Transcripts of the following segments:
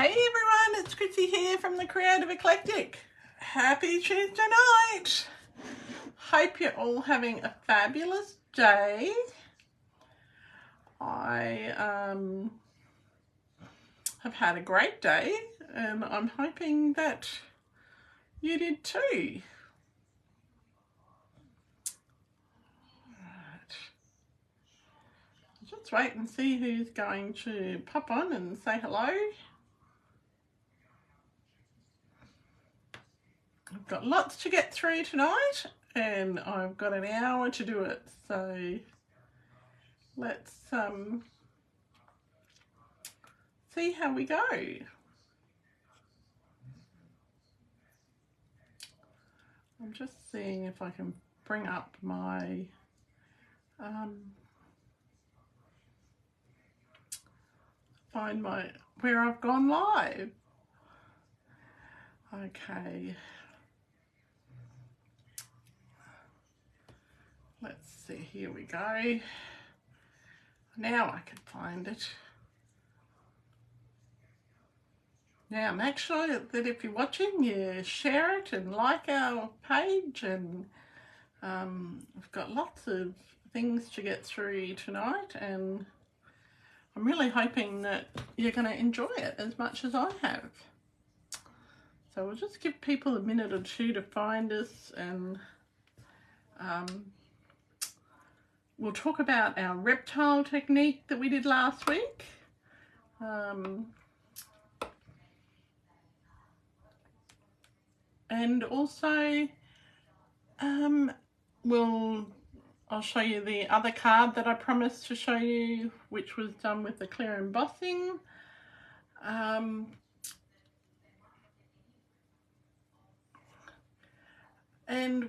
Hey everyone, it's Chrissy here from the Creative Eclectic. Happy Tuesday night. Hope you're all having a fabulous day. I have had a great day and I'm hoping that you did too. Just wait and see who's going to pop on and say hello. I've got lots to get through tonight and I've got an hour to do it, so let's see how we go. I'm just seeing if I can bring up my find my where I've gone live. Okay. Let's see, here we go. Now I can find it. Now make sure that if you're watching, you share it and like our page, and we've got lots of things to get through tonight, and I'm really hoping that you're going to enjoy it as much as I have. So we'll just give people a minute or two to find us, and we'll talk about our reptile technique that we did last week. And also I'll show you the other card that I promised to show you, which was done with the clear embossing. And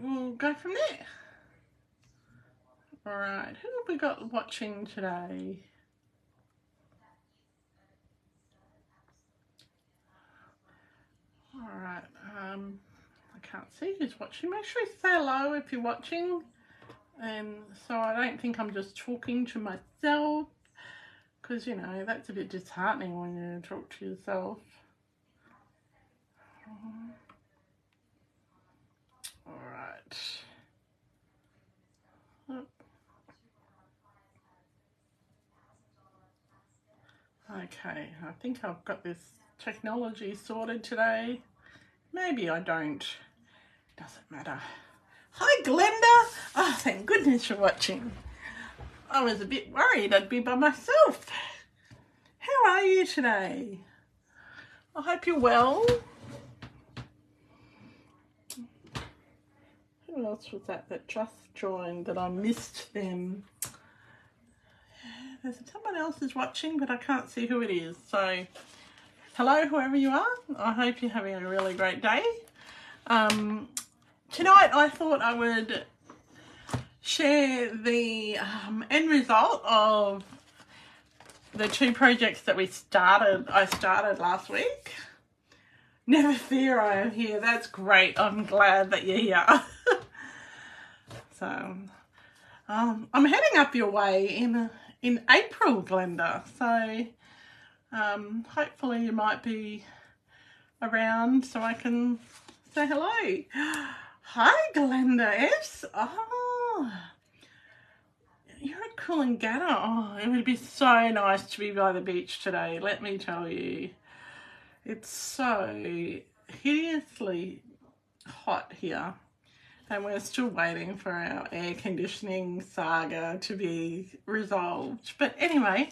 we'll go from there. All right, who have we got watching today? All right, I can't see who's watching. Make sure you say hello if you're watching. And so I don't think I'm just talking to myself, because, you know, that's a bit disheartening when you talk to yourself. All right. Okay, I think I've got this technology sorted today. Maybe I don't. Doesn't matter. Hi Glenda! Oh, thank goodness you're watching. I was a bit worried I'd be by myself. How are you today? I hope you're well. Who else was that just joined that I missed them? There's someone else is watching, but I can't see who it is. So, hello, whoever you are. I hope you're having a really great day. Tonight, I thought I would share the end result of the two projects that I started last week. Never fear, I am here. That's great. I'm glad that you're here. So, I'm heading up your way in April, Glenda, so hopefully you might be around so I can say hello. Hi Glenda S. Oh, you're at Coolangatta. Oh, it would be so nice to be by the beach today, let me tell you. It's so hideously hot here. And we're still waiting for our air conditioning saga to be resolved. But anyway,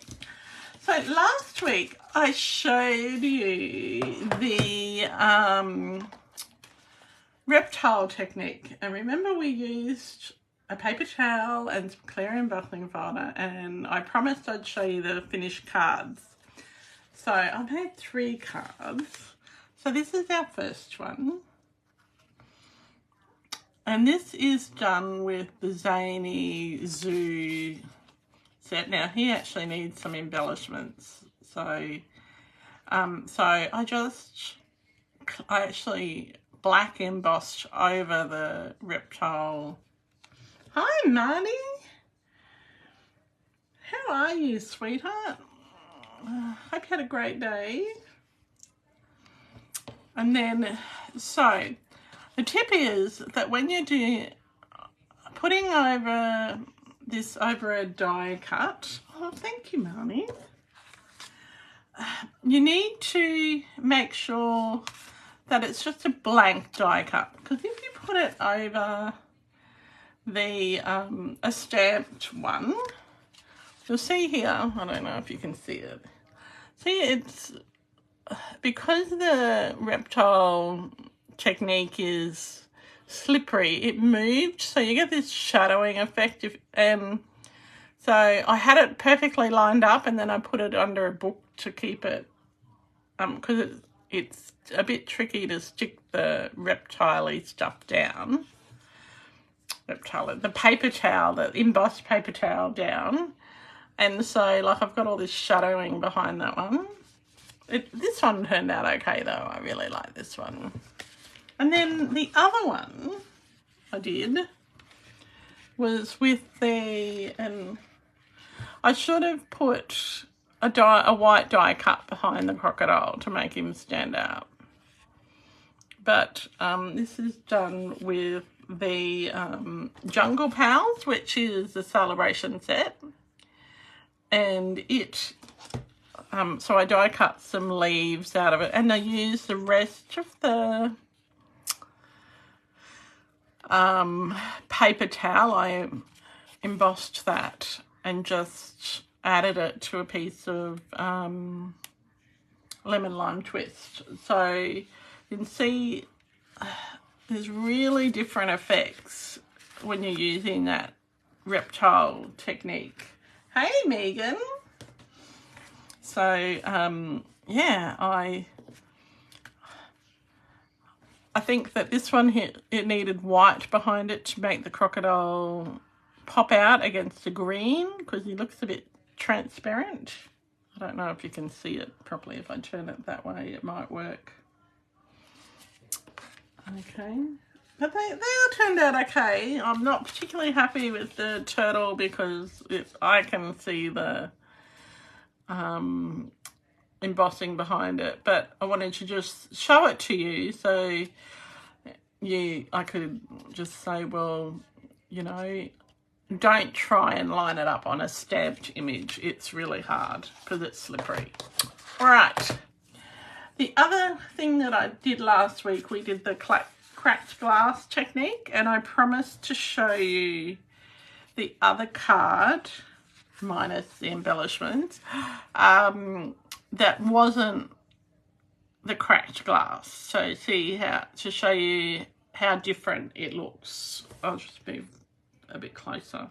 so last week I showed you the reptile technique. And remember, we used a paper towel and some clear embossing folder, and I promised I'd show you the finished cards. So I made 3 cards. So this is our first one. And this is done with the Zany Zoo set. Now, he actually needs some embellishments. So I actually black embossed over the reptile. Hi, Marnie. How are you, sweetheart? Hope you had a great day. And then, so the tip is that when you do putting over this over a die cut, oh, thank you, Marnie, you need to make sure that it's just a blank die cut, because if you put it over the a stamped one, you'll see here, I don't know if you can see it, see it's because the reptile technique is slippery, it moved, so you get this shadowing effect. So I had it perfectly lined up, and then I put it under a book to keep it, because it's a bit tricky to stick the reptile-y stuff down. The paper towel, the embossed paper towel down. And so, like, I've got all this shadowing behind that one. This one turned out okay, though. I really like this one. And then the other one I did was with and I should have put a white die cut behind the crocodile to make him stand out. But this is done with the Jungle Pals, which is the celebration set. And so I die cut some leaves out of it, and I used the rest of the paper towel. I embossed that and just added it to a piece of lemon lime twist. So you can see there's really different effects when you're using that reptile technique. Hey, Megan. So, yeah, I think that this one here, it needed white behind it to make the crocodile pop out against the green, because he looks a bit transparent. I don't know if you can see it properly. If I turn it that way, it might work. Okay. But they all turned out okay. I'm not particularly happy with the turtle because I can see the embossing behind it, but I wanted to just show it to you so I could just say, well, you know, don't try and line it up on a stamped image. It's really hard because it's slippery. All right. The other thing that I did last week, we did the cracked glass technique, and I promised to show you the other card minus the embellishments that wasn't the cracked glass. So see how to show you how different it looks. I'll just move a bit closer.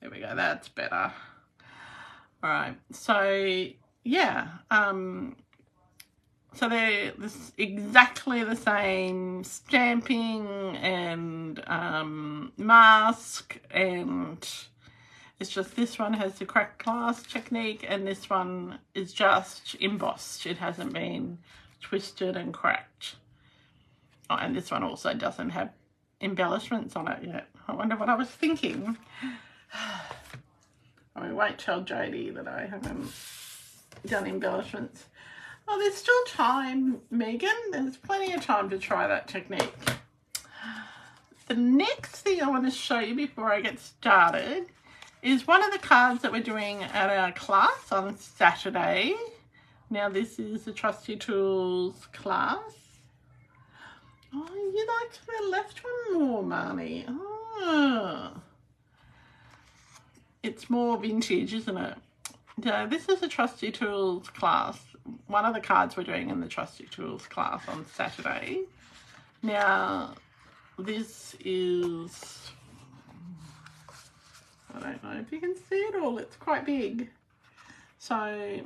There we go, that's better. All right, so yeah, so they're exactly the same stamping and mask, and it's just this one has the cracked glass technique and this one is just embossed. It hasn't been twisted and cracked. Oh, and this one also doesn't have embellishments on it yet. I wonder what I was thinking. I won't tell Jodie that I haven't done embellishments. Oh, there's still time, Megan. There's plenty of time to try that technique. The next thing I want to show you before I get started is one of the cards that we're doing at our class on Saturday. Now, this is the Trusty Tools class. Oh, you liked the left one more, Marnie. Oh. It's more vintage, isn't it? So this is a Trusty Tools class. One of the cards we're doing in the Trusty Tools class on Saturday. Now, this is, I don't know if you can see it all, it's quite big. So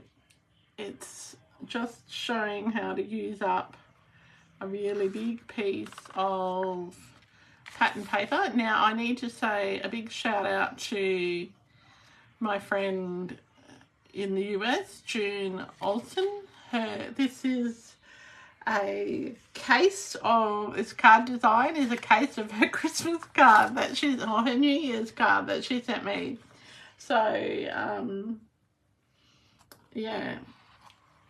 it's just showing how to use up a really big piece of pattern paper. Now, I need to say a big shout out to my friend in the US, June Olsen. This is a case of, this card design is a case of her Christmas card that she's, or her New Year's card that she sent me. So, yeah,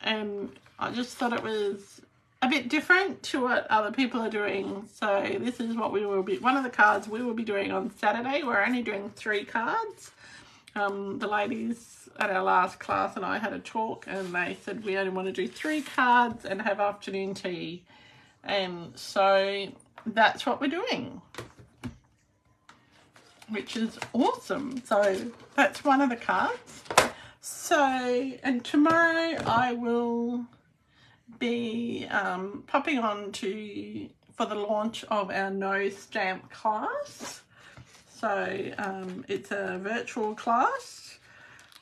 and I just thought it was a bit different to what other people are doing. So this is what we will be, one of the cards we will be doing on Saturday. We're only doing 3 cards. The ladies at our last class and I had a talk and they said we only want to do 3 cards and have afternoon tea. And so that's what we're doing, which is awesome. So that's one of the cards. So, and tomorrow I will be popping on for the launch of our no stamp class. So it's a virtual class.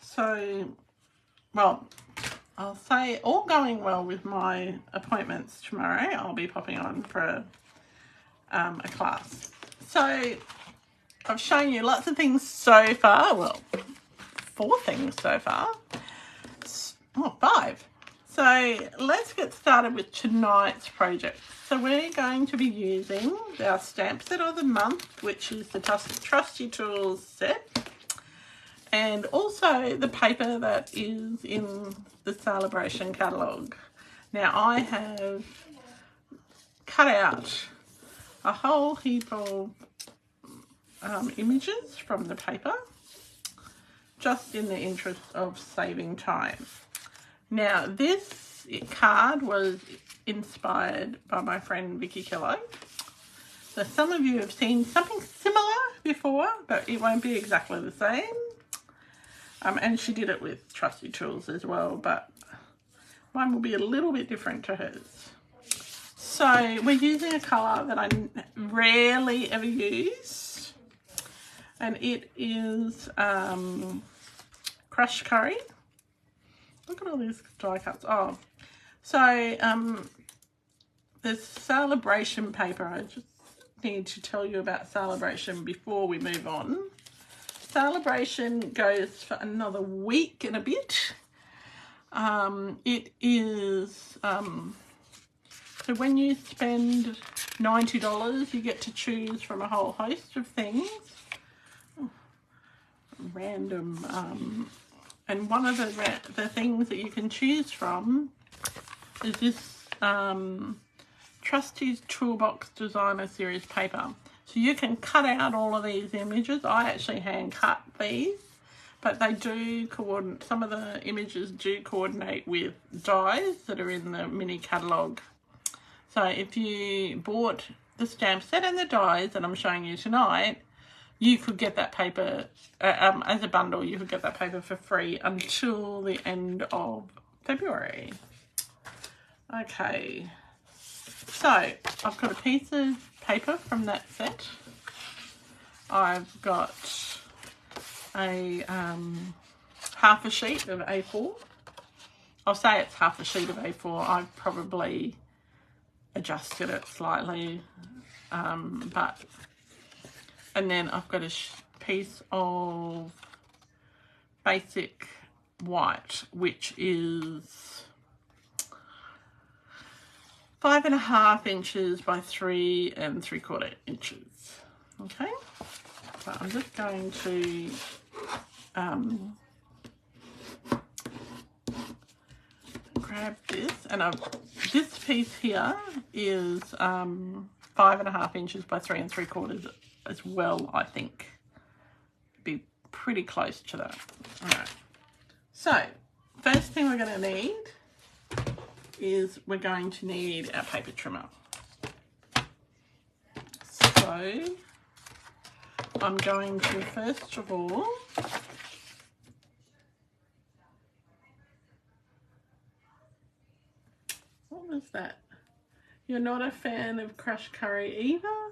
So, well, I'll say all going well with my appointments tomorrow, I'll be popping on for a class. So I've shown you lots of things so far. Well, 4 things so far. Oh, 5. So let's get started with tonight's project. So we're going to be using our stamp set of the month, which is the Trusty Tools set, and also the paper that is in the Celebration catalogue. Now I have cut out a whole heap of images from the paper, just in the interest of saving time. Now this card was inspired by my friend Vicky Kello. So some of you have seen something similar before, but it won't be exactly the same. And she did it with Trusty Tools as well, but mine will be a little bit different to hers. So we're using a colour that I rarely ever use, and it is crushed curry. Look at all these die cuts. Oh, so there's Celebration paper. I just need to tell you about Celebration before we move on. Celebration goes for another week and a bit. It is, so when you spend $90, you get to choose from a whole host of things. Random, and one of the things that you can choose from is this Trusty's Toolbox Designer Series paper. So you can cut out all of these images. I actually hand cut these, but they do coordinate, some of the images do coordinate with dies that are in the mini catalogue. So if you bought the stamp set and the dies that I'm showing you tonight, you could get that paper as a bundle. You could get that paper for free until the end of February. Okay, so I've got a piece of paper from that set. I've got a half a sheet of A4. I'll say it's half a sheet of A4. I've probably adjusted it slightly, but. And then I've got a piece of basic white, which is 5.5 inches by 3 3/4 inches. Okay, so I'm just going to grab this, and this piece here is 5.5 inches by 3 3/4 as well. I think be pretty close to that. All right, so first thing we're going to need is we're going to need our paper trimmer. So I'm going to first of all what was that? You're not a fan of crushed curry either?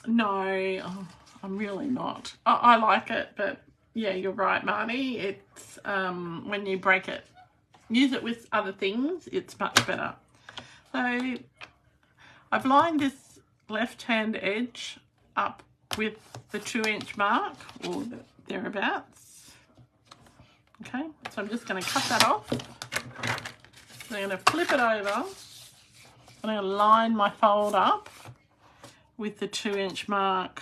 No, I'm really not. I like it, but yeah, you're right, Marnie. It's when you break it, use it with other things, it's much better. So I've lined this left-hand edge up with the 2-inch mark, or thereabouts. Okay, so I'm just going to cut that off. I'm going to flip it over. I'm going to line my fold up with the 2-inch mark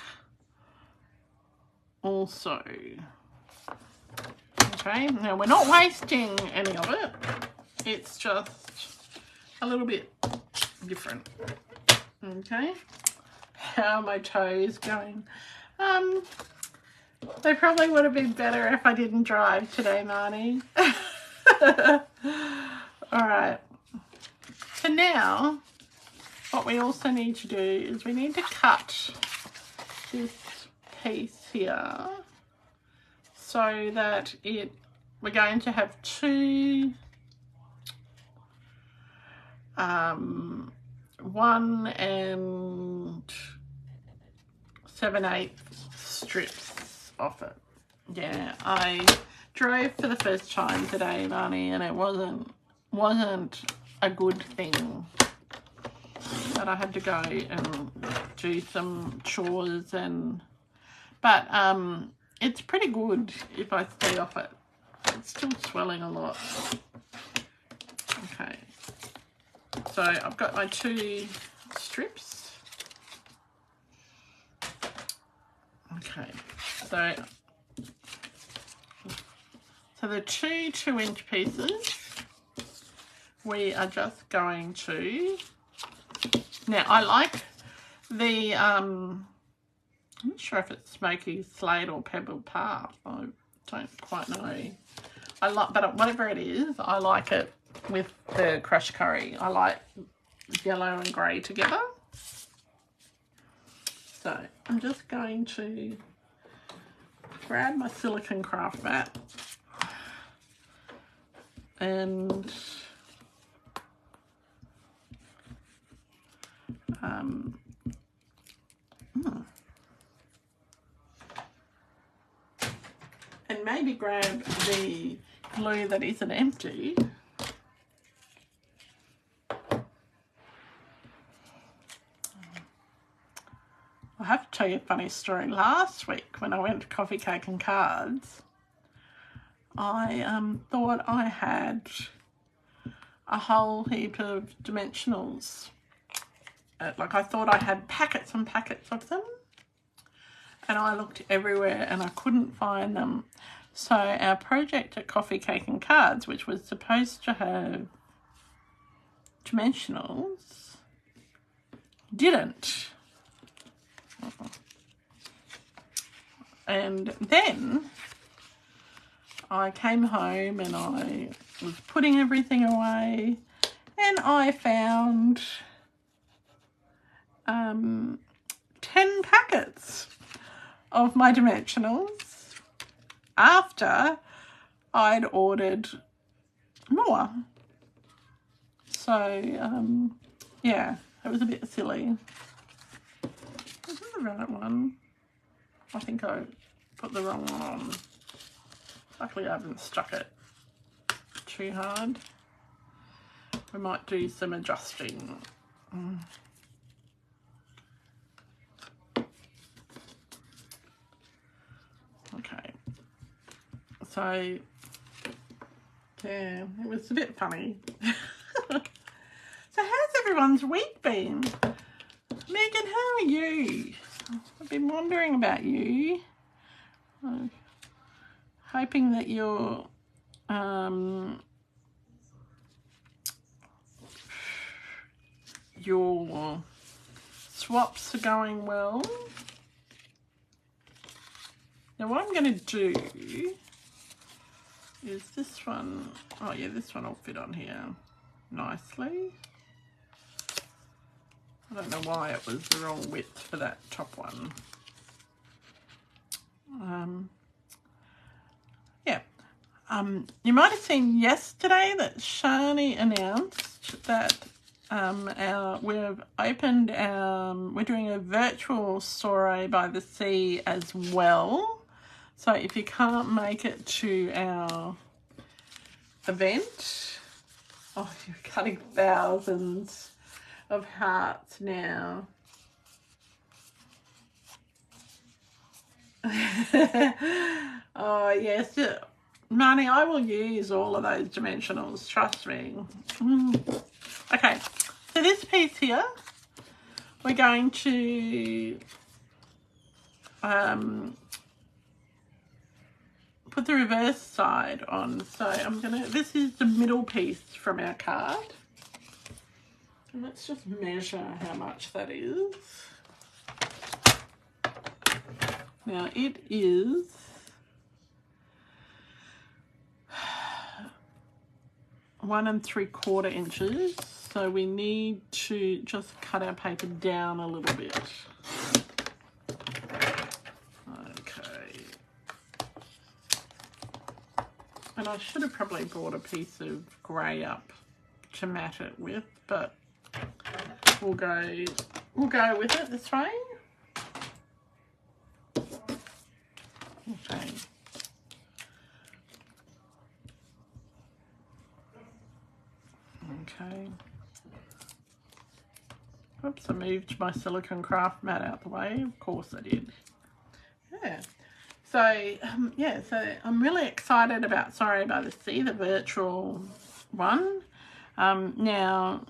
also. Okay, now we're not wasting any of it. It's just a little bit different. Okay, how are my toes going? They probably would have been better if I didn't drive today, Marnie. All right, so now what we also need to do is we need to cut this piece here so that we're going to have two 1 7/8 strips off it. Yeah, I drove for the first time today, Marnie, and it wasn't a good thing. But I had to go and do some chores but it's pretty good if I stay off it. It's still swelling a lot. Okay. So I've got my 2 strips. Okay. So the 2 2-inch pieces we are just going to, now I like the I'm not sure if it's Smoky Slate or Pebble Path. I don't quite know. But whatever it is, I like it with the crushed curry. I like yellow and grey together. So I'm just going to grab my silicone craft mat and maybe grab the glue that isn't empty. I have to tell you a funny story. Last week when I went to Coffee, Cake and Cards, I thought I had a whole heap of dimensionals. Like I thought I had packets and packets of them. And I looked everywhere and I couldn't find them. So our project at Coffee, Cake and Cards, which was supposed to have dimensionals, didn't. And then I came home and I was putting everything away and I found 10 packets of my dimensionals after I'd ordered more. So yeah, it was a bit silly. Is this the right one? I think I put the wrong one on. Luckily I haven't stuck it too hard. We might do some adjusting. Okay, so yeah, it was a bit funny. So how's everyone's week been? Megan, how are you? I've been wondering about you. Hoping that your swaps are going well. Now what I'm going to do is this one. Oh yeah, this one will fit on here nicely. I don't know why it was the wrong width for that top one. Yeah. You might have seen yesterday that Shani announced that we're doing a virtual soiree by the sea as well. So if you can't make it to our event, oh, you're cutting thousands of hearts now. Oh yes, Marnie, I will use all of those dimensionals, trust me. Okay, so this piece here, we're going to put the reverse side on. So this is the middle piece from our card. So let's just measure how much that is. Now it is 1 3/4 inches, so we need to just cut our paper down a little bit. Okay. And I should have probably brought a piece of grey up to mat it with, but we'll go with it this way. Okay. Okay. Oops, I moved my silicone craft mat out the way. Of course I did. Yeah. So, yeah, so I'm really excited about Sorry by the Sea, the virtual one. Now,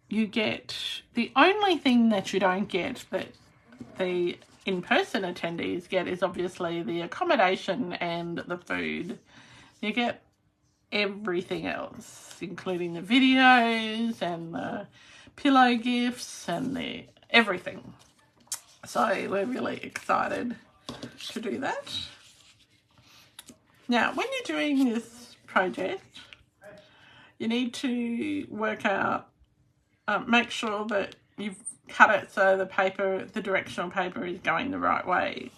you get, the only thing that you don't get that the in-person attendees get is obviously the accommodation and the food. You get everything else, including the videos and the pillow gifts and the everything. So we're really excited to do that. Now, when you're doing this project, you need to work out, make sure that you've cut it so the paper, the directional paper is going the right way.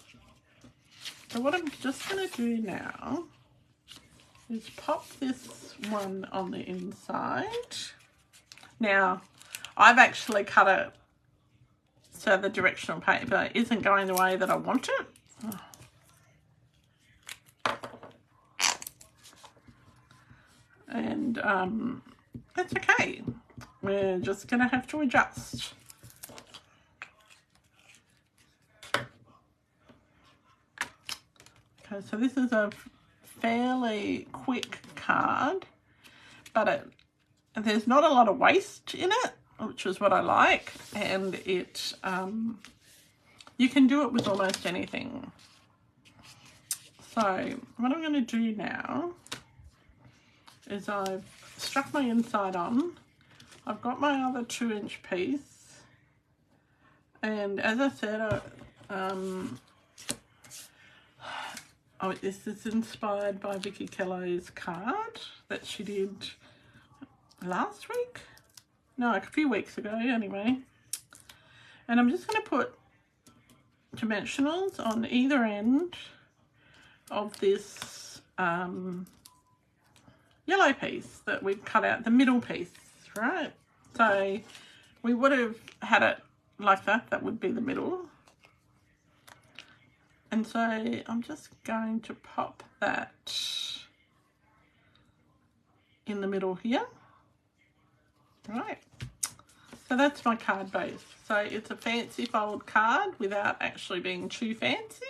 So what I'm just going to do now is pop this one on the inside. Now, I've actually cut it so the directional paper isn't going the way that I want it. And that's okay. We're just going to have to adjust. Okay, so this is a fairly quick card, but there's not a lot of waste in it, which is what I like, and it you can do it with almost anything. So what I'm going to do now is I've struck my inside on. I've got my other 2-inch piece, and as I said, this is inspired by Vicky Kello's card that she did last week? No, like a few weeks ago anyway. And I'm just going to put dimensionals on either end of this yellow piece that we've cut out, the middle piece, right? So we would have had it like that, that would be the middle. And so I'm just going to pop that in the middle here. Right. So that's my card base. So it's a fancy fold card without actually being too fancy.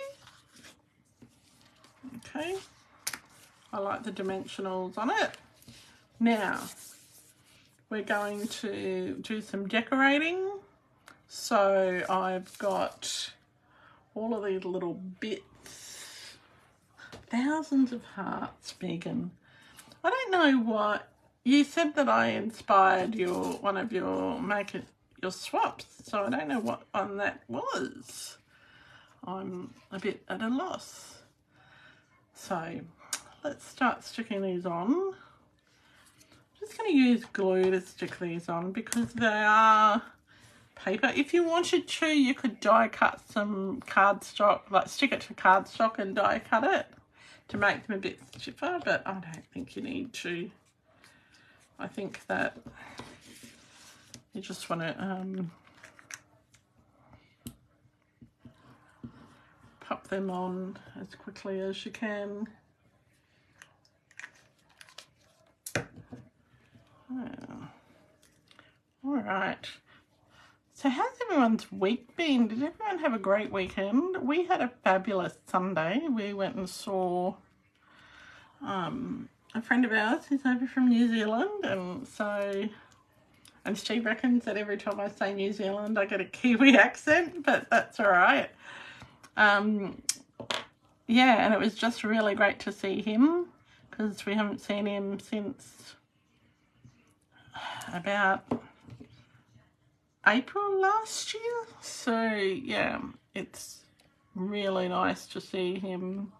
Okay. I like the dimensionals on it. Now, we're going to do some decorating. So I've got all of these little bits, thousands of hearts, Megan. I don't know what, you said that I inspired one of your swaps, so I don't know what one that was. I'm a bit at a loss. So let's start sticking these on. I'm just going to use glue to stick these on because they are paper. If you wanted to, you could die cut some cardstock, like stick it to cardstock and die cut it to make them a bit stiffer, but I don't think you need to. I think that you just want to pop them on as quickly as you can. Oh. All right. So how's everyone's week been? Did everyone have a great weekend? We had a fabulous Sunday. We went and saw a friend of ours who's over from New Zealand, and she reckons that every time I say New Zealand I get a Kiwi accent, but that's all right. Yeah, and it was just really great to see him because we haven't seen him since about April last year. So yeah, it's really nice to see him.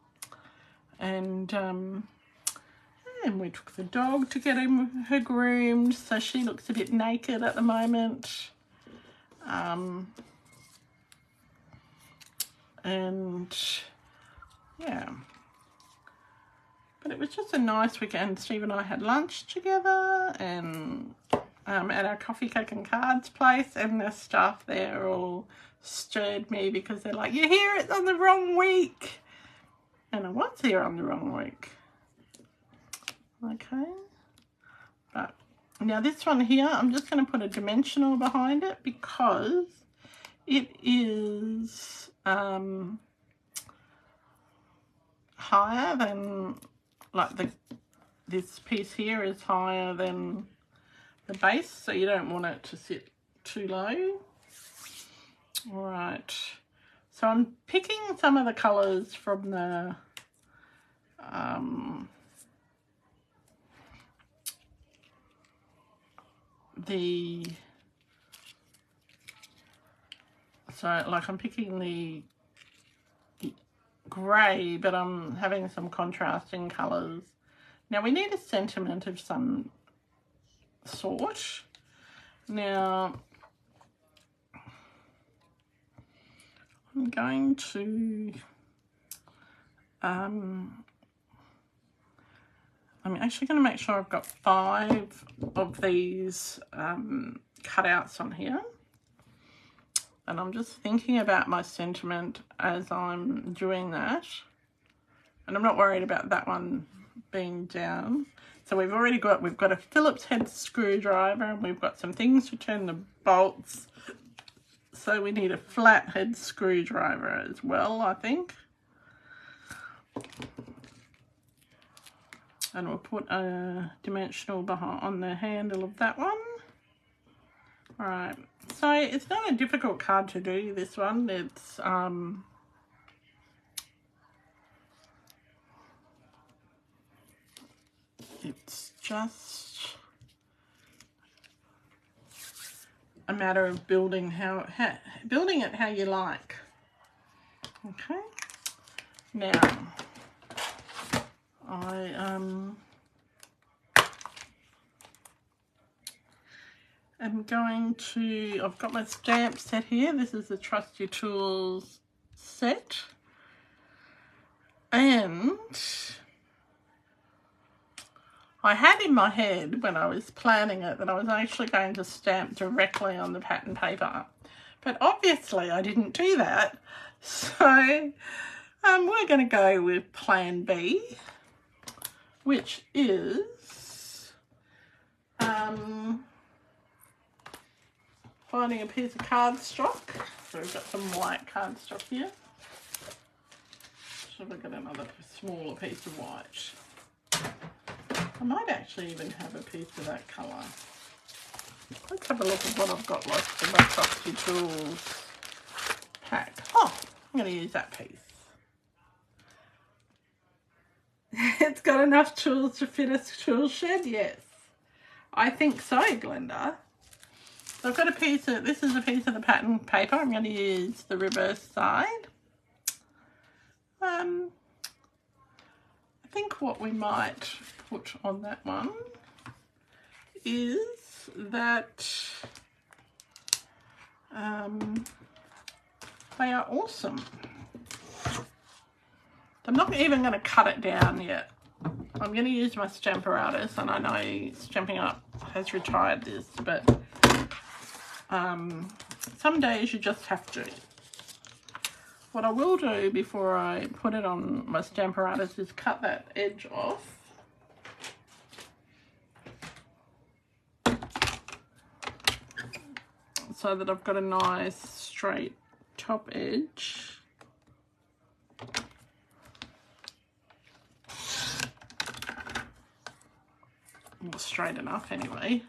And we took the dog to get her groomed, so she looks a bit naked at the moment. And yeah, but it was just a nice weekend. Steve and I had lunch together, and at our coffee, cake and cards place, and the staff there all stirred me because they're like, "You're here, it's on the wrong week." And I was here on the wrong week. Okay, but now this one here, I'm just going to put a dimensional behind it because it is higher than, like, this piece here is higher than the base, so you don't want it to sit too low. All right, so I'm picking some of the colours from the so like I'm picking the grey, but I'm having some contrasting colours. Now we need a sentiment of some sort. Now I'm going to I'm actually going to make sure I've got 5 of these cutouts on here. And I'm just thinking about my sentiment as I'm doing that. And I'm not worried about that one being down. So we've got a Phillips head screwdriver, and we've got some things to turn the bolts. So we need a flat head screwdriver as well, I think. And we'll put a dimensional behind on the handle of that one. All right, so it's not a difficult card to do, this one. It's just a matter of building it how you like. Okay, now I'm going to, I've got my stamp set here. This is the Trusty Tools set. And I had in my head when I was planning it that I was actually going to stamp directly on the pattern paper. But obviously I didn't do that. So we're going to go with plan B, which is finding a piece of cardstock. So we've got some white cardstock here. Should we get another smaller piece of white? I might actually even have a piece of that colour. Let's have a look at what I've got left in my Trusty Tools pack. Oh, I'm going to use that piece. It's got enough tools to fit a tool shed, yes. I think so, Glenda. So I've got a piece of, this is a piece of the pattern paper. I'm going to use the reverse side. I think what we might put on that one is that they are awesome. I'm not even going to cut it down yet. I'm going to use my Stamparatus, and I know Stampin' Up has retired this, but some days you just have to. What I will do before I put it on my Stamparatus is cut that edge off. So that I've got a nice straight top edge. Well, straight enough anyway.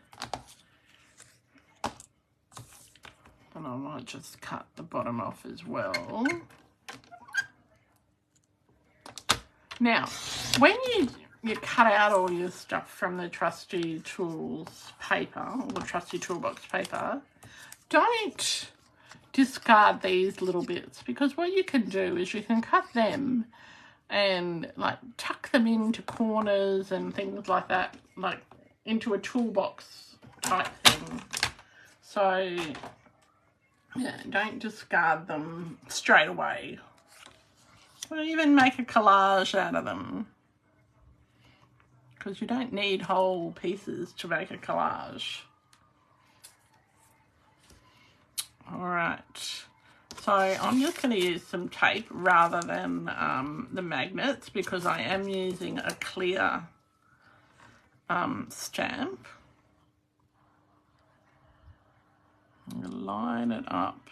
And I might just cut the bottom off as well. Now, when you cut out all your stuff from the Trusty Tools paper, or the Trusty Toolbox paper, don't discard these little bits, because what you can do is you can cut them and like tuck them into corners and things like that, like into a toolbox type thing. So yeah, don't discard them straight away. Or even make a collage out of them, because you don't need whole pieces to make a collage. Alright, so I'm just going to use some tape rather than the magnets, because I am using a clear stamp. I'm going to line it up.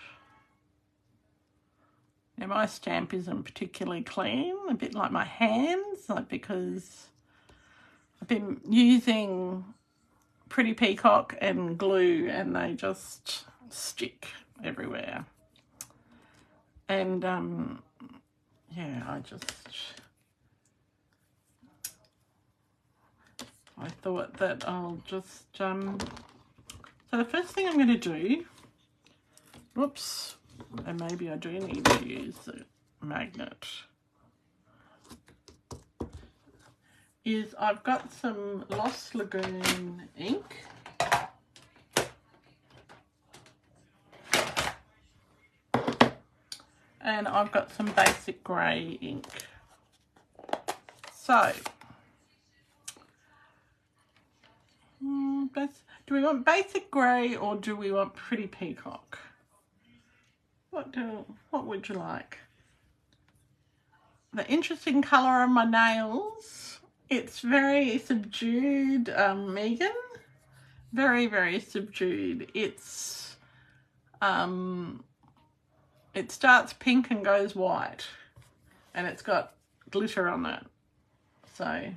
Now my stamp isn't particularly clean, a bit like my hands, like because I've been using Pretty Peacock and glue and they just stick everywhere. And yeah, I thought that I'll just so the first thing I'm going to do, whoops, and maybe I do need to use the magnet, is I've got some Lost Lagoon ink. And I've got some basic grey ink. So, do we want basic grey or do we want Pretty Peacock? What would you like? The interesting colour of my nails, it's very subdued, Megan. Very, very subdued. It's it starts pink and goes white, and it's got glitter on it. So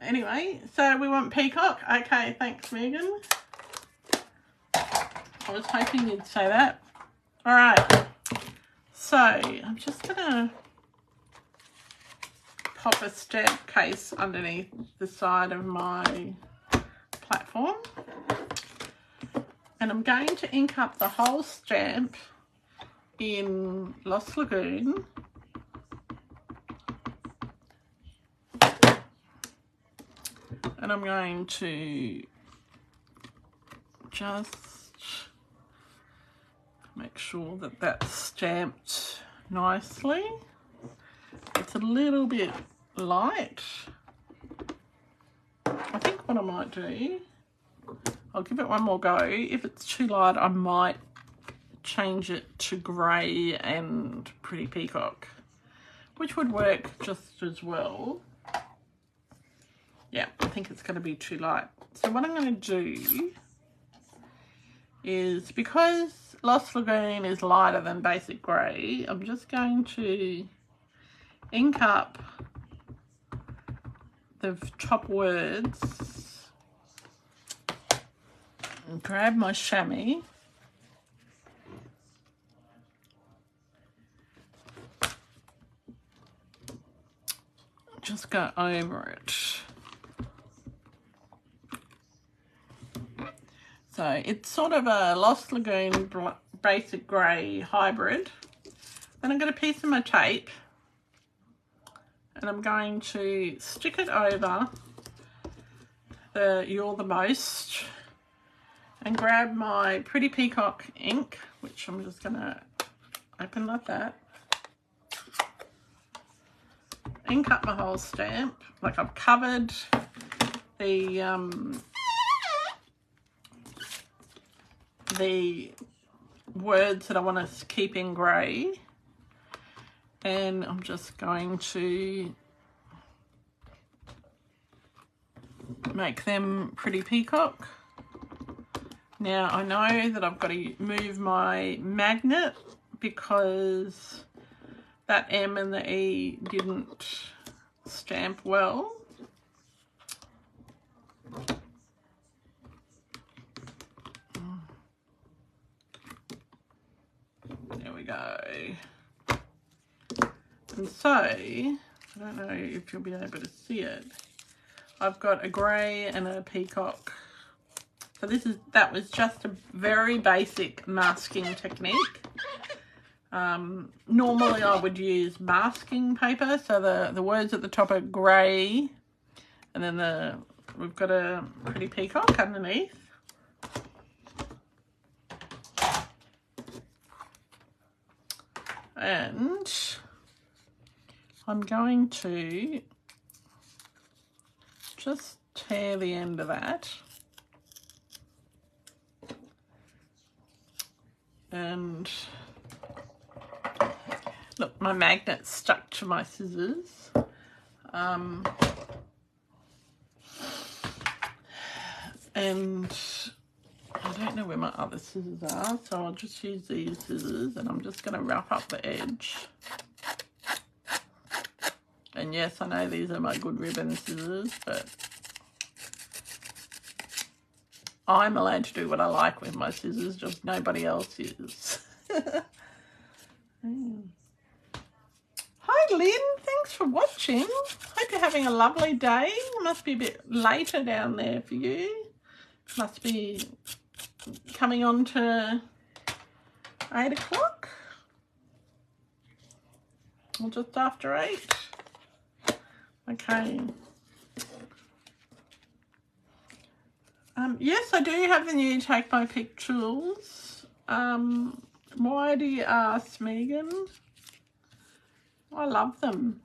anyway, so we want peacock. Okay, thanks, Megan. I was hoping you'd say that. All right, so I'm just gonna pop a stamp case underneath the side of my platform, and I'm going to ink up the whole stamp in Lost Lagoon. And I'm going to just make sure that that's stamped nicely. It's a little bit light. I think what I might do, I'll give it one more go. If it's too light, I might change it to grey and Pretty Peacock, which would work just as well. Yeah, I think it's going to be too light. So what I'm going to do is, because Lost Lagoon is lighter than basic grey, I'm just going to ink up the top words and grab my chamois just go over it. So it's sort of a Lost Lagoon basic grey hybrid. Then I've got a piece of my tape and I'm going to stick it over the You're the Most and grab my Pretty Peacock ink, which I'm just going to open like that. Ink up my whole stamp, like I've covered the words that I want to keep in grey, and I'm just going to make them Pretty Peacock. Now I know that I've got to move my magnet because that M and the E didn't stamp well. There we go. And so, I don't know if you'll be able to see it, I've got a grey and a peacock So that was just a very basic masking technique. Normally I would use masking paper, so the words at the top are grey, and then we've got a pretty peacock underneath. And I'm going to just tear the end of that. And look, my magnet's stuck to my scissors. And I don't know where my other scissors are, so I'll just use these scissors, and I'm just going to rough up the edge. And yes, I know these are my good ribbon scissors, but I'm allowed to do what I like with my scissors, just nobody else is. Hi Lynn, thanks for watching. Hope you're having a lovely day. It must be a bit later down there for you. Must be coming on to 8 o'clock. Or just after 8. Okay. Yes, I do have the new Take My Pick tools. Why do you ask, Megan? I love them.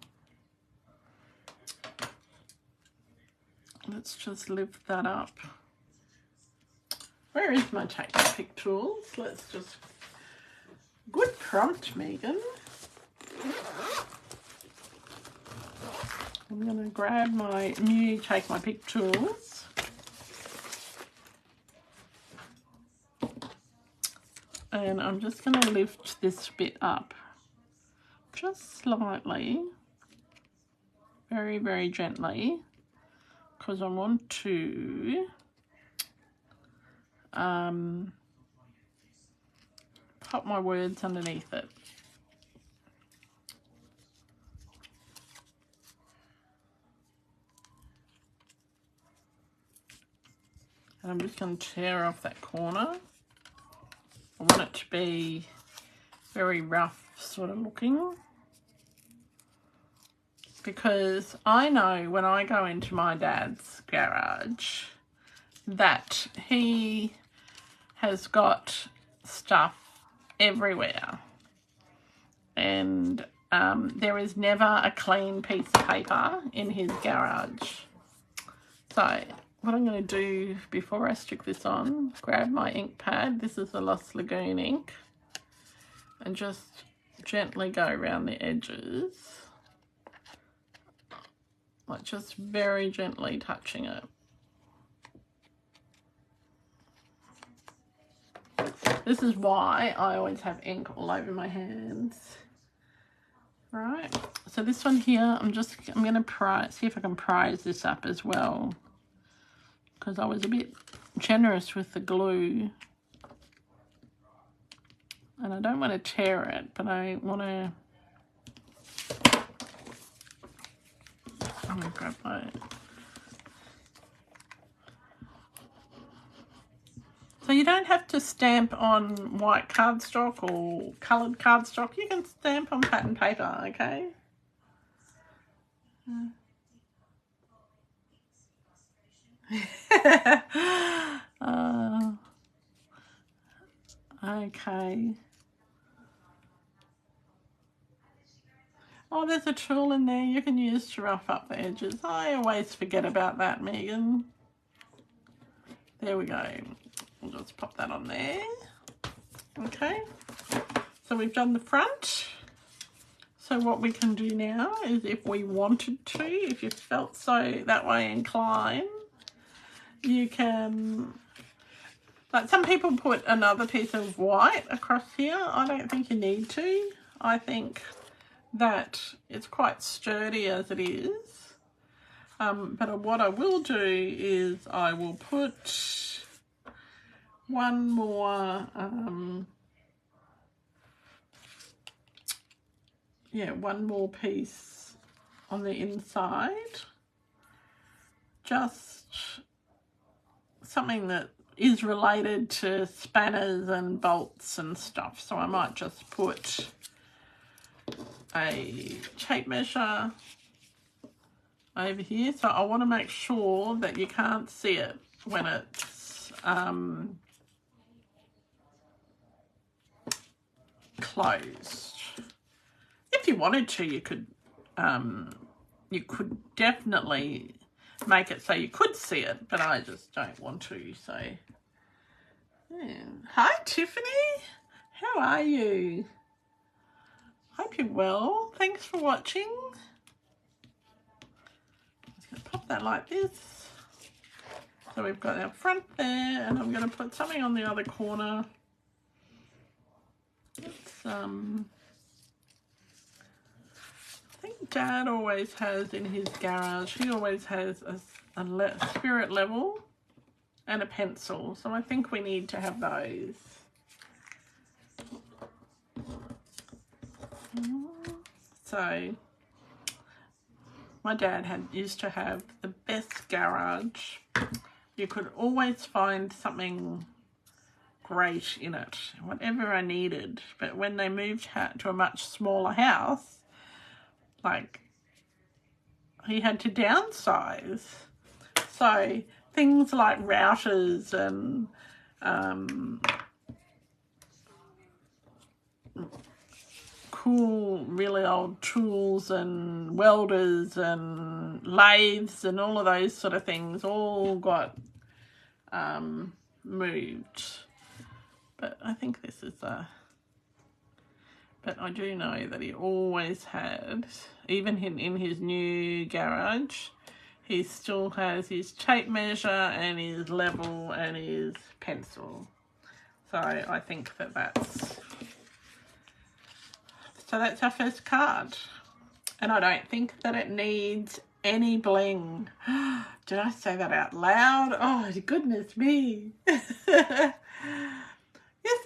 Let's just lift that up. Where is my Take My Pick tools? Let's just... Good prompt, Megan. I'm going to grab my new Take My Pick tools. And I'm just going to lift this bit up just slightly, very, very gently, because I want to pop my words underneath it. And I'm just going to tear off that corner. I want it to be very rough sort of looking, because I know when I go into my dad's garage that he has got stuff everywhere, and there is never a clean piece of paper in his garage. So what I'm going to do before I stick this on, grab my ink pad. This is the Lost Lagoon ink, and just gently go around the edges, like just very gently touching it. This is why I always have ink all over my hands. Right, so this one here, I'm going to see if I can prise this up as well, because I was a bit generous with the glue. And I don't want to tear it, but I want to... I'm going to grab my... So you don't have to stamp on white cardstock or coloured cardstock. You can stamp on pattern paper, okay? Okay. Oh, there's a tool in there you can use to rough up the edges. I always forget about that, Megan. There we go. We'll just pop that on there. Okay. So we've done the front. So what we can do now is, if we wanted to, if you felt so that way inclined, you can, like some people put another piece of white across here. I don't think you need to. I think that it's quite sturdy as it is. But what I will do is I will put one more, one more piece on the inside. Just something that is related to spanners and bolts and stuff. So I might just put a tape measure over here. So I want to make sure that you can't see it when it's closed. If you wanted to, you could definitely make it so you could see it, but I just don't want to. So yeah. Hi Tiffany, how are you? Hope you're well. Thanks for watching. I'm just going to pop that like this. So we've got our front there, and I'm going to put something on the other corner. It's, I think Dad always has in his garage, he always has a spirit level and a pencil. So I think we need to have those. So my dad used to have the best garage. You could always find something great in it, whatever I needed. But when they moved to a much smaller house, like, he had to downsize. So things like routers and cool, really old tools and welders and lathes and all of those sort of things all got moved. But I think this is but I do know that he always had, even in his new garage, he still has his tape measure and his level and his pencil. So I think that's our first card. And I don't think that it needs any bling. Did I say that out loud? Oh, goodness me. Yes,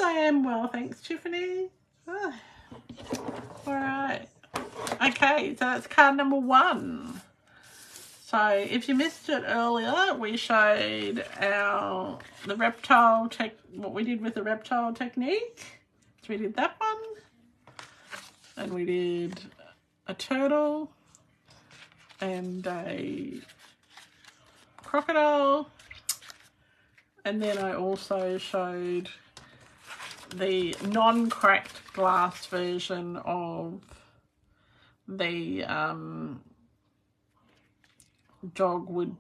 I am well, thanks, Tiffany. Oh. All right. Okay, so that's card number 1. So if you missed it earlier, we showed what we did with the reptile technique. So we did that one. And we did a turtle and a crocodile. And then I also showed the non-cracked glass version of the dogwood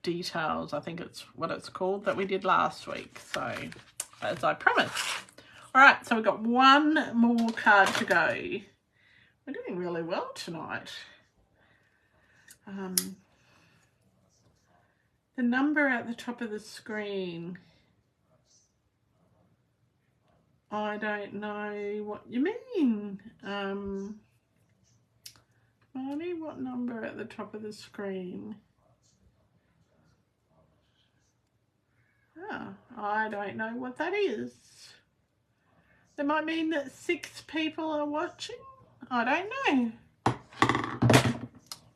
details, I think it's what it's called, that we did last week. So, as I promised. All right, so we've got one more card to go. We're doing really well tonight. The number at the top of the screen, I don't know what you mean. Marnie, what number at the top of the screen? Oh, I don't know what that is. That might mean that 6 people are watching. I don't know.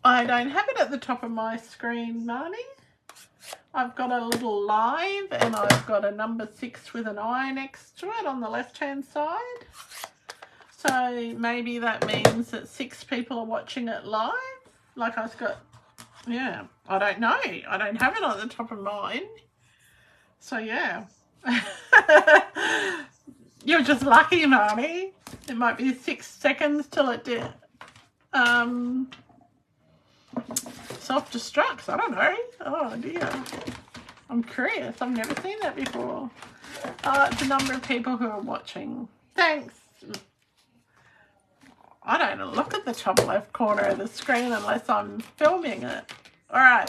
I don't have it at the top of my screen, Marnie. I've got a little live and I've got a number 6 with an eye next to it on the left-hand side. So maybe that means that 6 people are watching it live. Like I've got, yeah, I don't know. I don't have it on the top of mine. So yeah. You're just lucky, Marnie. It might be 6 seconds till it did. Self-destructs, I don't know. Oh dear. I'm curious. I've never seen that before. It's the number of people who are watching. Thanks. I don't look at the top left corner of the screen unless I'm filming it. Alright.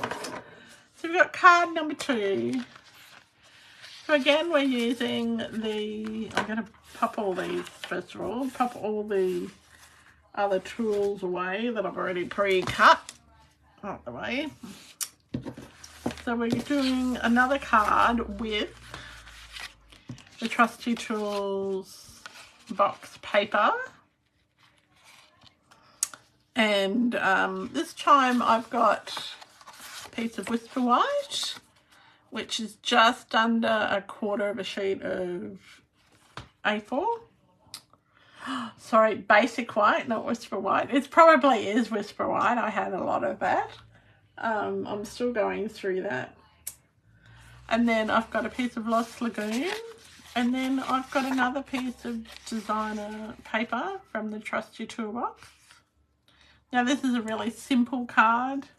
So we've got card number 2. So again, we're using I'm going to pop all these first of all. Pop all the other tools away that I've already pre-cut out the way. So we're doing another card with the Trusty Tools box paper. And this time I've got a piece of Whisper White which is just under 1/4 of a sheet of A4. Sorry, basic white, not Whisper White. It probably is Whisper White. I had a lot of that. I'm still going through that. And then I've got a piece of Lost Lagoon. And then I've got another piece of designer paper from the Trust Your Toolbox. Now this is a really simple card.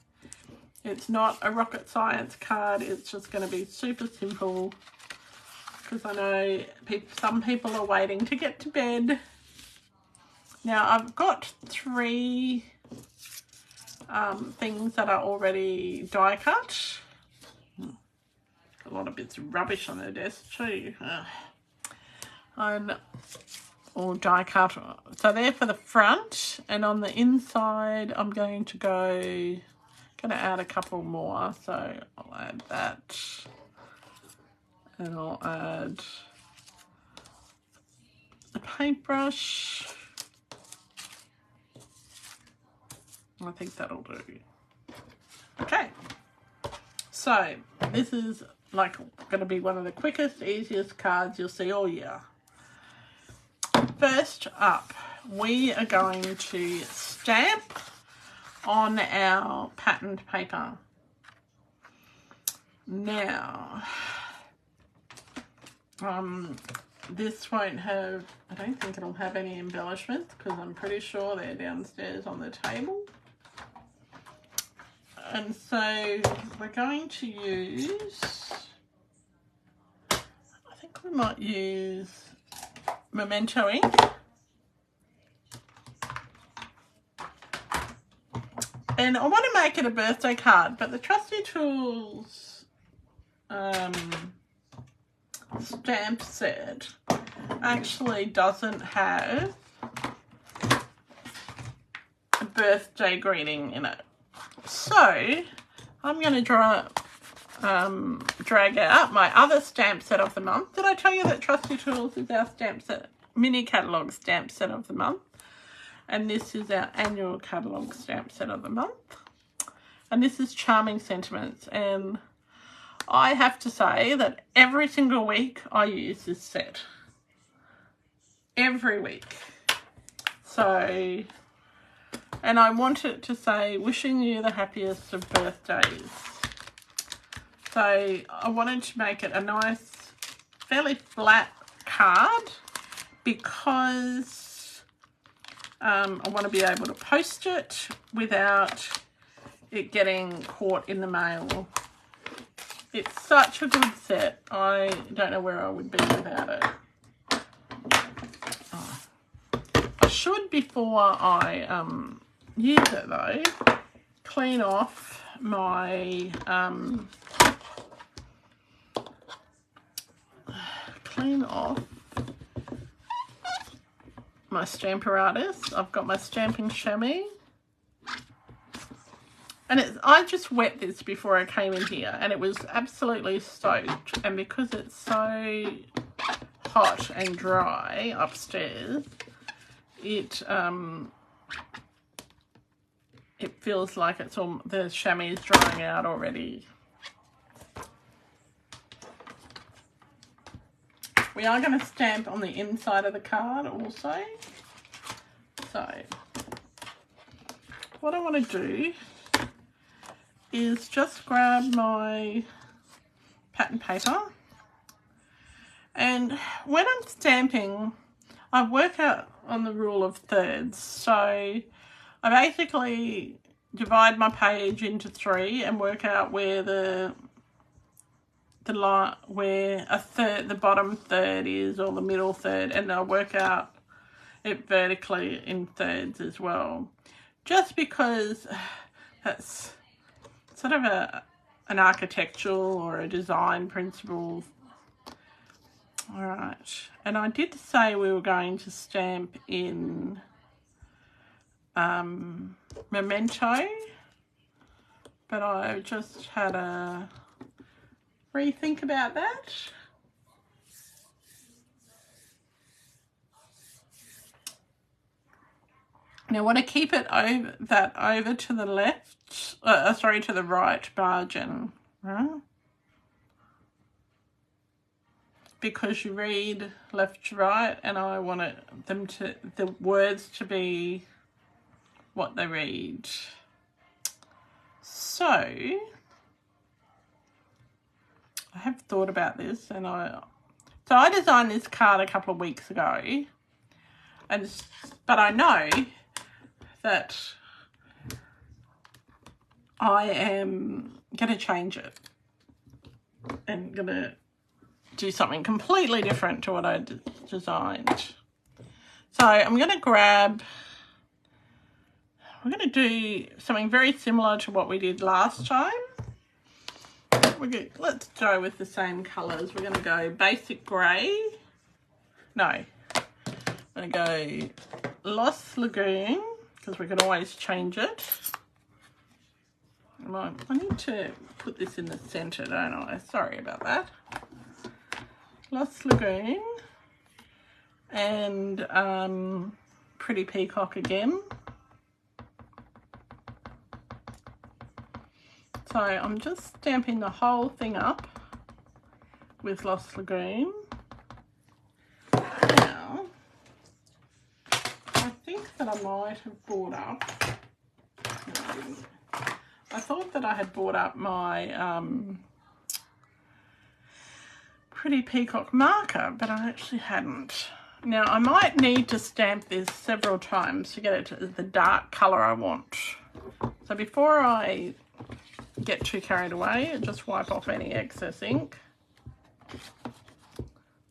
It's not a rocket science card. It's just going to be super simple. Because I know some people are waiting to get to bed. Now I've got 3 things that are already die cut. A lot of bits of rubbish on the desk too. And all die cut. So they're for the front, and on the inside I'm going to add a couple more. So I'll add that, and I'll add a paintbrush. I think that'll do. Okay, so this is like going to be one of the quickest, easiest cards you'll see all year. First up, we are going to stamp on our patterned paper. Now, this won't have, I don't think it'll have any embellishments because I'm pretty sure they're downstairs on the table. And so we're going to use, I think we might use Memento ink. And I want to make it a birthday card, but the Trusty Tools stamp set actually doesn't have a birthday greeting in it. So I'm going to drag out my other stamp set of the month. Did I tell you that Trusty Tools is our stamp set, mini catalogue stamp set of the month? And this is our annual catalogue stamp set of the month. And this is Charming Sentiments. And I have to say that every single week I use this set. Every week. So, and I want it to say, wishing you the happiest of birthdays. So I wanted to make it a nice, fairly flat card because I want to be able to post it without it getting caught in the mail. It's such a good set. I don't know where I would be without it. Oh. I should, before I use it though, clean off my Stamparatus. I've got my stamping chamois, and I just wet this before I came in here, and it was absolutely soaked. And because it's so hot and dry upstairs, it feels like it's all, the chamois is drying out already. We are going to stamp on the inside of the card also. So what I want to do is just grab my pattern paper, and when I'm stamping I work out on the rule of thirds. So I basically divide my page into 3 and work out where the bottom third is, or the middle third, and I'll work out it vertically in thirds as well, just because that's sort of an architectural or a design principle. All right, and I did say we were going to stamp in Memento, but I just had a rethink about that. Now I want to keep it over to the left, to the right margin, right? because you read left to right, and I want the words to be what they read. So I have thought about this, and I designed this card a couple of weeks ago, but I know that I am going to change it and going to do something completely different to what I designed. So I'm going to we're going to do something very similar to what we did last time. Let's go with the same colours. We're going to go basic grey. No, I'm going to go Lost Lagoon, because we can always change it. I need to put this in the centre, don't I? Sorry about that. Lost Lagoon and Pretty Peacock again. So I'm just stamping the whole thing up with Lost Lagoon. Now, I think that I might have brought up, I thought that I had brought up my Pretty Peacock marker, but I actually hadn't. Now I might need to stamp this several times to get it to the dark colour I want. So before I get too carried away and just wipe off any excess ink,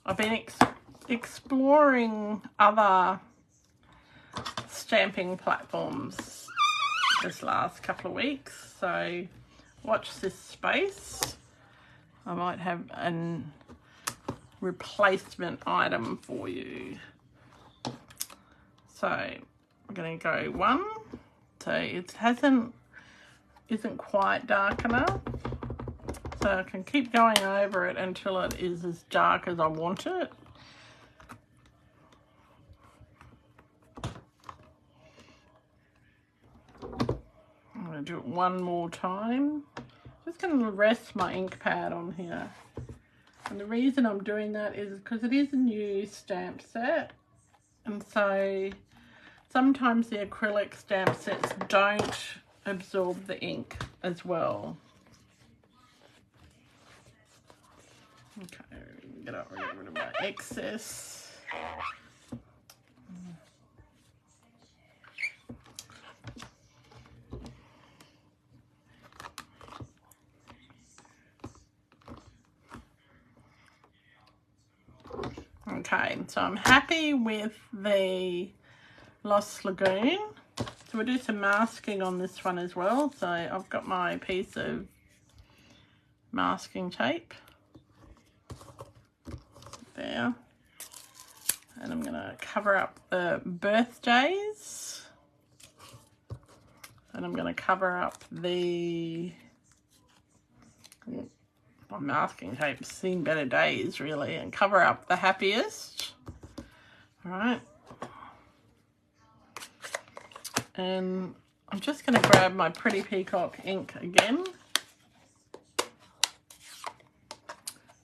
I've been exploring other stamping platforms this last couple of weeks, so watch this space. I might have a replacement item for you. So I'm going to go one, so it isn't quite dark enough, so I can keep going over it until it is as dark as I want it. I'm going to do it one more time. Just going to rest my ink pad on here, and the reason I'm doing that is because it is a new stamp set, and so sometimes the acrylic stamp sets don't absorb the ink as well. Okay, get rid of my excess. Okay, so I'm happy with the Lost Lagoon. So we'll do some masking on this one as well. So I've got my piece of masking tape there. And I'm going to cover up the birthdays. And I'm going to cover up the... my masking tape's seen better days, really, and cover up the happiest. All right. And I'm just going to grab my Pretty Peacock ink again.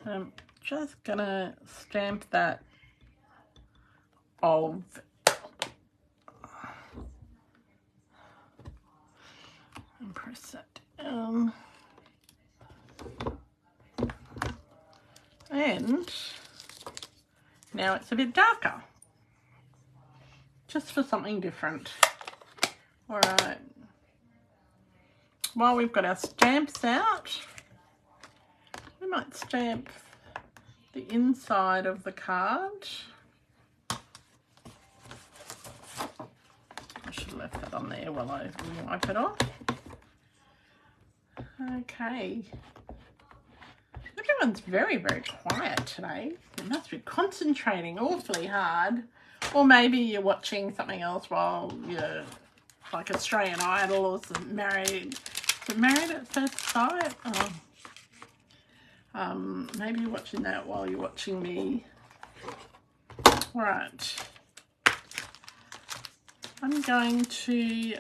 I'm just going to stamp that of and press that down. And now it's a bit darker, just for something different. All right, while we've got our stamps out, we might stamp the inside of the card. I should have left that on there while I wipe it off. Okay. Everyone's very, very quiet today. You must be concentrating awfully hard. Or maybe you're watching something else while you're like Australian Idol or some Married at First Sight. Maybe you're watching that while you're watching me. Right. I'm going to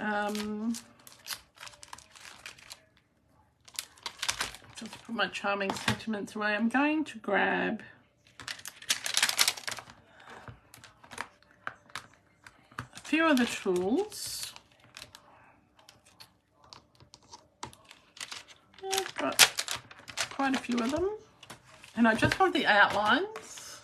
just put my charming sentiments away. I'm going to grab few of the tools. Yeah, I've got quite a few of them. And I just want the outlines.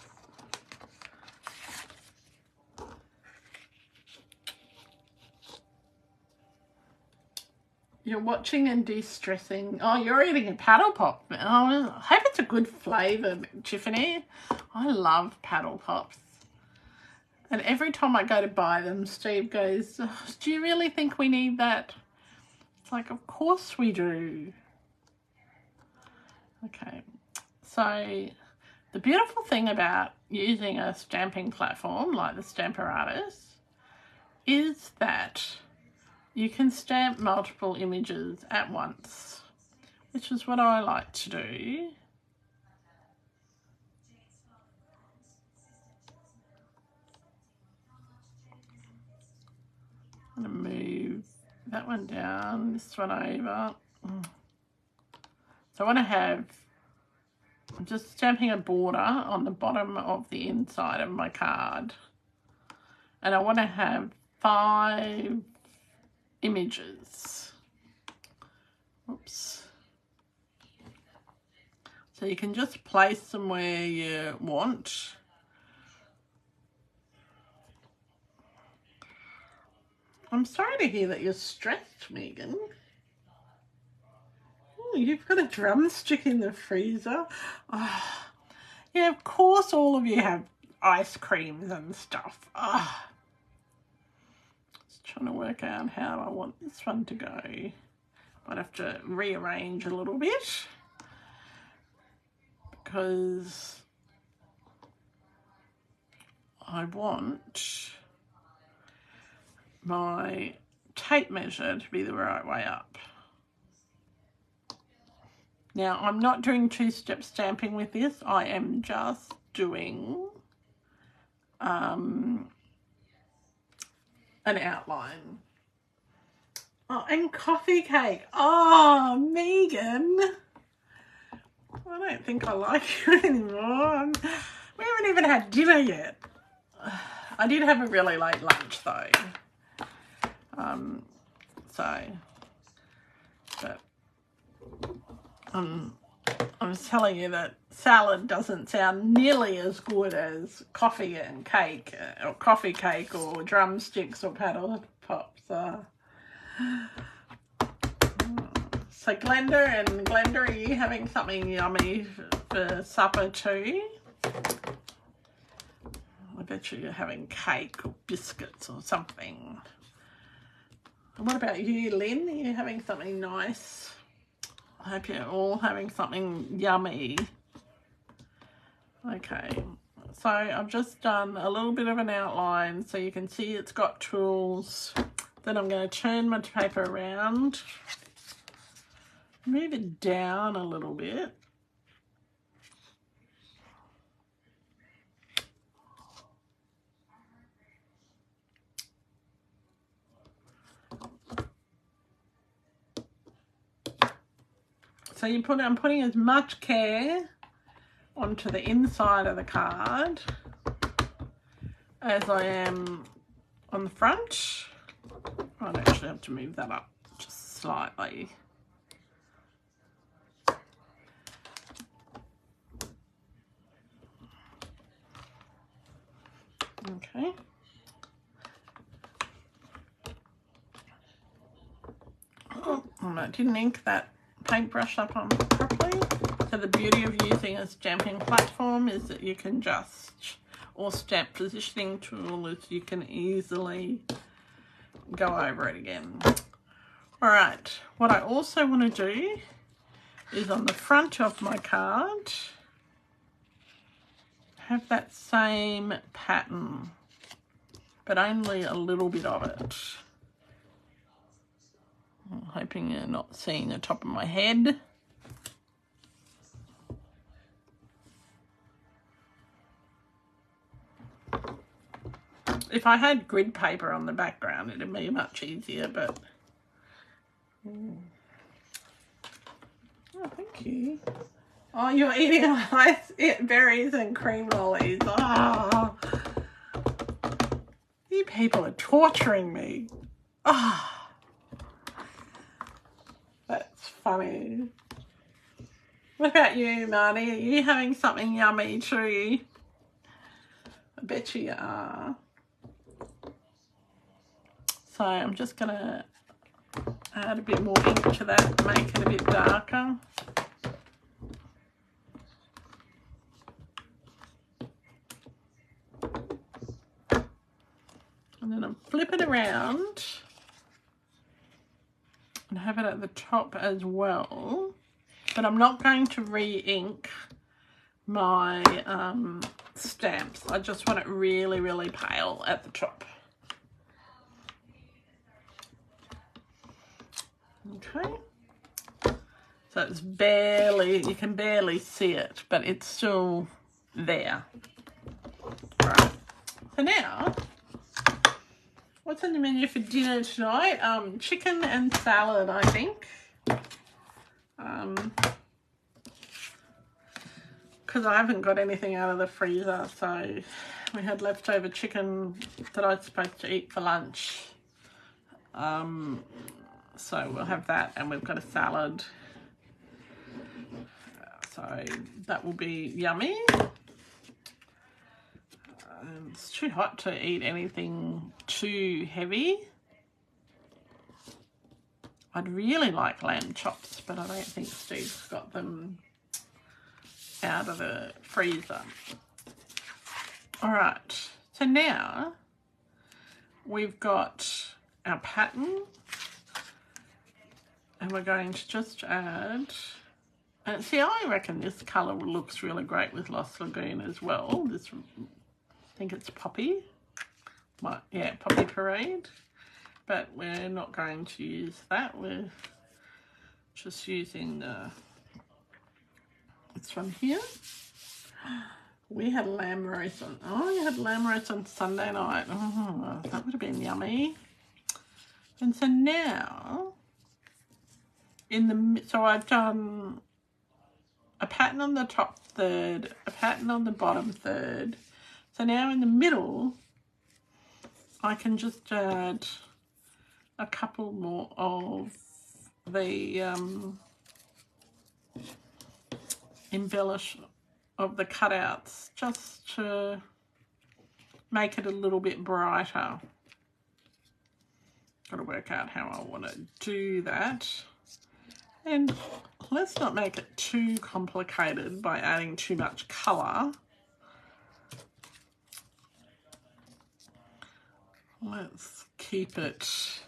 You're watching and de-stressing. Oh, you're eating a paddle pop. Oh, I hope it's a good flavour, Tiffany. I love paddle pops. And every time I go to buy them, Steve goes, oh, do you really think we need that? It's like, of course we do. Okay, so the beautiful thing about using a stamping platform like the Stamparatus is that you can stamp multiple images at once, which is what I like to do. I'm going to move that one down, this one over. So I want to have, I'm just stamping a border on the bottom of the inside of my card. And I want to have 5 images. Oops. So you can just place them where you want. I'm sorry to hear that you're stressed, Megan. Oh, you've got a drumstick in the freezer. Oh, yeah, of course all of you have ice creams and stuff. Oh. Just trying to work out how I want this one to go. Might have to rearrange a little bit because I want my tape measure to be the right way up. Now, I'm not doing 2-step stamping with this. I am just doing an outline. Oh, and coffee cake. Oh, Megan. I don't think I like you anymore. We haven't even had dinner yet. I did have a really late lunch though. But I was telling you that salad doesn't sound nearly as good as coffee and cake, or coffee cake, or drumsticks, or paddle pops. So Glenda, are you having something yummy for supper too? I bet you're having cake or biscuits or something. What about you, Lynn? Are you having something nice? I hope you're all having something yummy. Okay, so I've just done a little bit of an outline so you can see it's got tools. Then I'm going to turn my paper around, move it down a little bit. So I'm putting as much care onto the inside of the card as I am on the front. I'd actually have to move that up just slightly. Okay. Oh, I didn't ink that paintbrush up on properly. So the beauty of using a stamping platform is that you can just, or stamp positioning tool, is you can easily go over it again. All right, what I also want to do is on the front of my card have that same pattern, but only a little bit of it. I'm hoping you're not seeing the top of my head. If I had grid paper on the background, it'd be much easier, but... Oh, thank you. Oh, you're eating ice berries and cream lollies. Oh. You people are torturing me. Ah, that's funny. What about you, Marnie? Are you having something yummy too? I bet you are. So I'm just going to add a bit more ink to that, make it a bit darker. And then I'll flip it around and have it at the top as well. But I'm not going to re-ink my stamps. I just want it really, really pale at the top. Okay. So it's barely, you can barely see it, but it's still there. Right. So now, what's on the menu for dinner tonight? Chicken and salad, I think. Because I haven't got anything out of the freezer, so we had leftover chicken that I was supposed to eat for lunch. So we'll have that, and we've got a salad. So that will be yummy. It's too hot to eat anything too heavy. I'd really like lamb chops, but I don't think Steve's got them out of the freezer. All right, so now we've got our pattern, and we're going to just add, and see, I reckon this colour looks really great with Lost Lagoon as well. This, I think it's Poppy. Yeah, Poppy Parade. But we're not going to use that. We're just using this one here. We had lamb roast on, you had lamb roast on Sunday night. Oh, that would have been yummy. And so now, so I've done a pattern on the top third, a pattern on the bottom third. So now in the middle, I can just add a couple more of the embellish of the cutouts, just to make it a little bit brighter. Got to work out how I want to do that. And let's not make it too complicated by adding too much colour. Let's keep it, just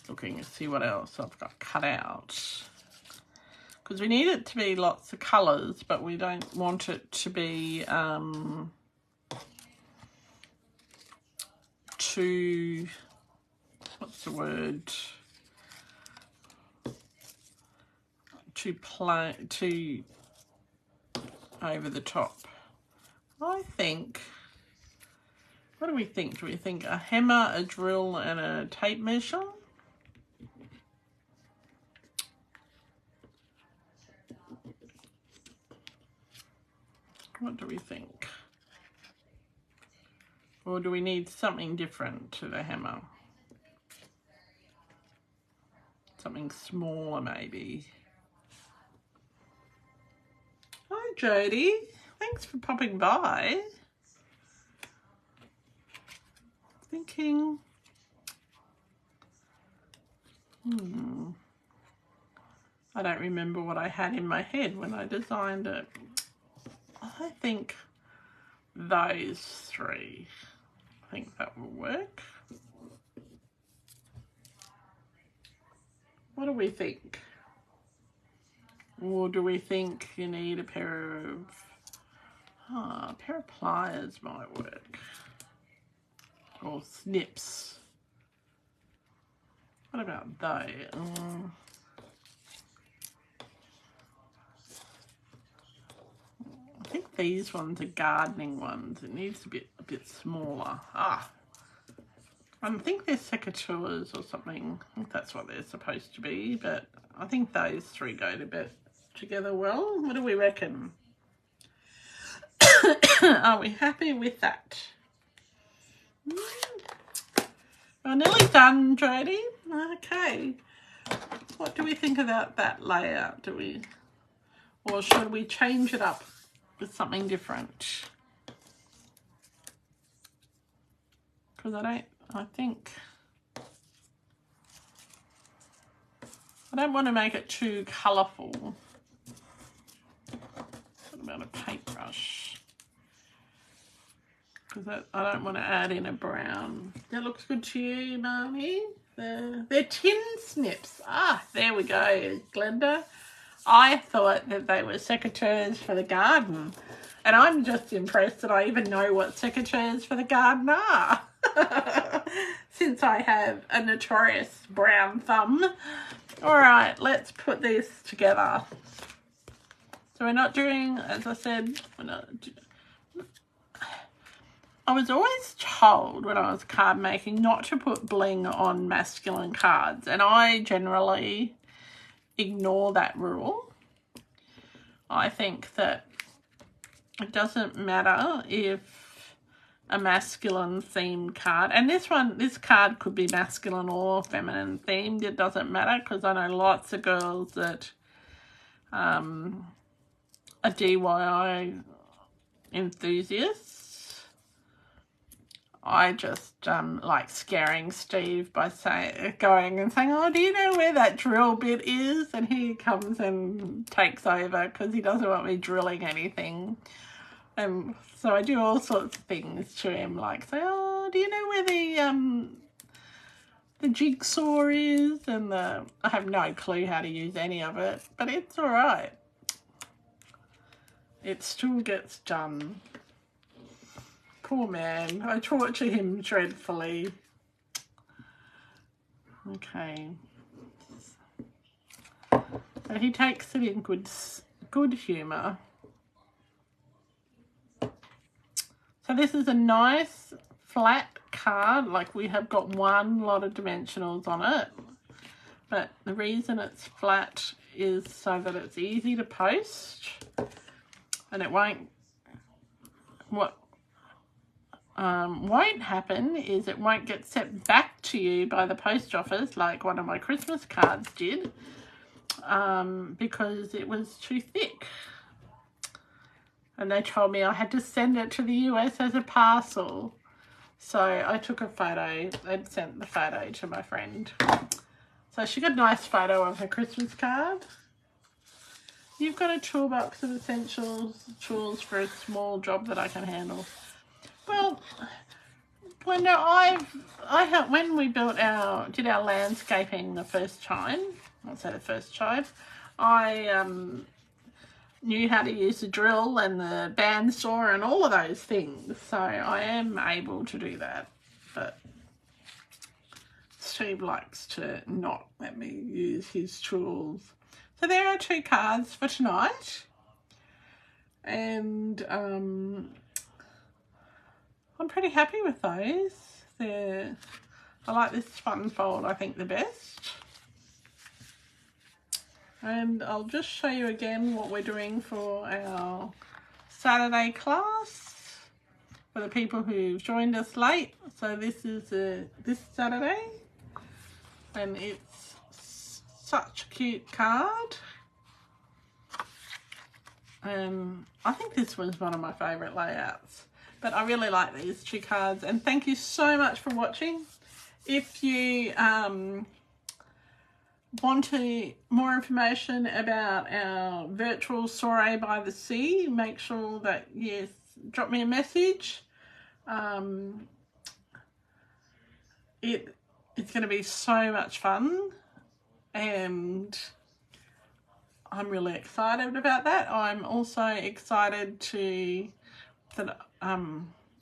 looking to see what else I've got cut out. Because we need it to be lots of colours, but we don't want it to be too, what's the word, too plain, too over the top. I think, what do we think? Do we think a hammer, a drill and a tape measure? What do we think? Or do we need something different to the hammer? Something smaller maybe. Hi Jodie, thanks for popping by. Thinking, I don't remember what I had in my head when I designed it. I think those three, I think that will work. What do we think? Or do we think you need a pair of pliers might work? Or snips. What about those? I think these ones are gardening ones. It needs to be a bit smaller. I think they're secateurs or something. I think that's what they're supposed to be, but I think those three go together well. What do we reckon? Are we happy with that? We're nearly done, Jodie. Okay. What do we think about that layout? Or should we change it up with something different? Because I don't want to make it too colourful. What about a paintbrush? Because I don't want to add in a brown. That looks good to you, Marnie? They're tin snips. Ah, there we go, Glenda. I thought that they were secateurs for the garden. And I'm just impressed that I even know what secateurs for the garden are. Since I have a notorious brown thumb. All right, let's put this together. So we're not doing, as I said, I was always told when I was card making not to put bling on masculine cards, and I generally ignore that rule. I think that it doesn't matter if a masculine themed card, and this card could be masculine or feminine themed, it doesn't matter, because I know lots of girls that are DIY enthusiasts. I just like scaring Steve by going and saying, oh, do you know where that drill bit is? And he comes and takes over because he doesn't want me drilling anything. And so I do all sorts of things to him, like say, oh, do you know where the jigsaw is? And I have no clue how to use any of it, but it's all right. It still gets done. Poor man, I torture him dreadfully. Okay. So he takes it in good humour. So this is a nice flat card, like we have got one lot of dimensionals on it. But the reason it's flat is so that it's easy to post. And it won't happen is it won't get sent back to you by the post office like one of my Christmas cards did, because it was too thick. And they told me I had to send it to the US as a parcel. So I took a photo and sent the photo to my friend. So she got a nice photo of her Christmas card. You've got a toolbox of essentials, tools for a small job that I can handle. Well, Glenda, I have, when we did our landscaping the first time, I knew how to use the drill and the bandsaw and all of those things. So I am able to do that. But Steve likes to not let me use his tools. So there are 2 cards for tonight. And I'm pretty happy with those. I like this fun fold, I think, the best. And I'll just show you again what we're doing for our Saturday class for the people who've joined us late. So this is this Saturday, and it's such a cute card. I think this was one of my favourite layouts. But I really like these 2 cards. And thank you so much for watching. If you want more information about our virtual soiree by the sea, make sure that, yes, drop me a message. It's going to be so much fun. And I'm really excited about that. I'm also excited that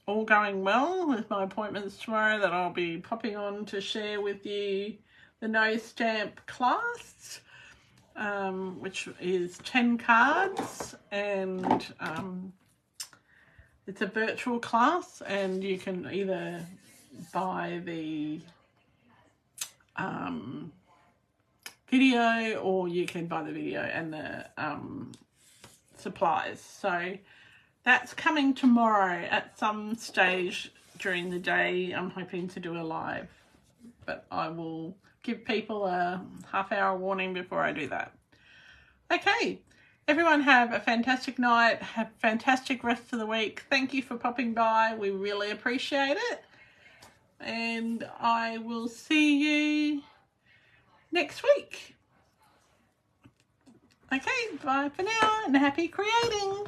all going well with my appointments tomorrow, that I'll be popping on to share with you the no stamp class, which is 10 cards, and it's a virtual class, and you can either buy the video, or you can buy the video and the supplies. So that's coming tomorrow at some stage during the day. I'm hoping to do a live, but I will give people a half-hour warning before I do that. Okay, everyone have a fantastic night. Have a fantastic rest of the week. Thank you for popping by. We really appreciate it. And I will see you next week. Okay, bye for now and happy creating.